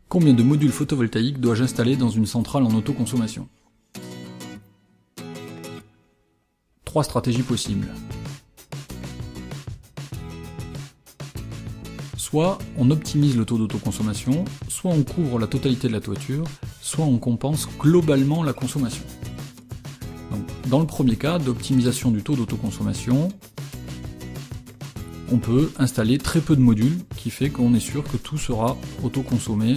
Combien de modules photovoltaïques dois-je installer dans une centrale en autoconsommation? 3 stratégies possibles. Soit on optimise le taux d'autoconsommation, soit on couvre la totalité de la toiture, soit on compense globalement la consommation. Donc, dans le premier cas d'optimisation du taux d'autoconsommation, on peut installer très peu de modules, qui fait qu'on est sûr que tout sera autoconsommé,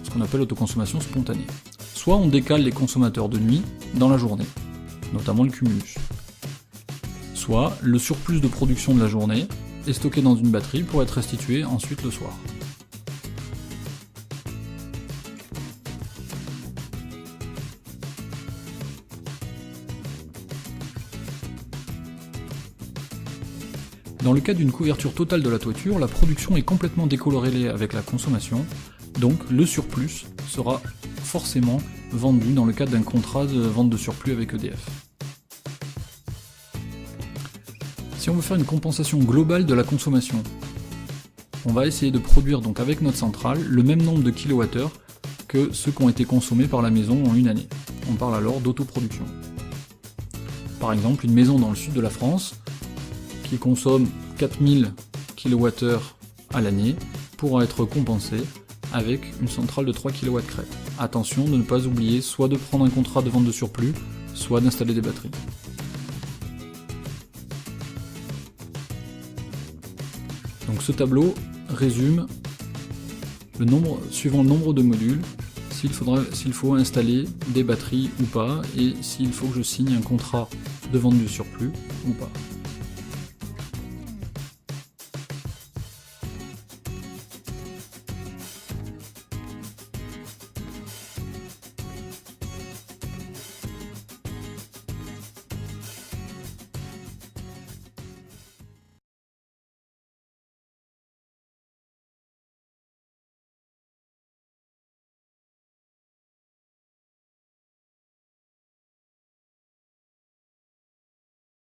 ce qu'on appelle autoconsommation spontanée. Soit on décale les consommateurs de nuit dans la journée, notamment le cumulus. Soit le surplus de production de la journée est stocké dans une batterie pour être restitué ensuite le soir. Dans le cas d'une couverture totale de la toiture, la production est complètement décorrélée avec la consommation, donc le surplus sera forcément vendu dans le cadre d'un contrat de vente de surplus avec EDF. Si on veut faire une compensation globale de la consommation, on va essayer de produire donc avec notre centrale le même nombre de kilowattheures que ceux qui ont été consommés par la maison en une année. On parle alors d'autoproduction. Par exemple, une maison dans le sud de la France qui consomme 4000 kWh à l'année pourra être compensée avec une centrale de 3 kW crête. Attention de ne pas oublier soit de prendre un contrat de vente de surplus, soit d'installer des batteries. Donc ce tableau résume suivant le nombre de modules, s'il faut installer des batteries ou pas, et s'il faut que je signe un contrat de vente du surplus ou pas.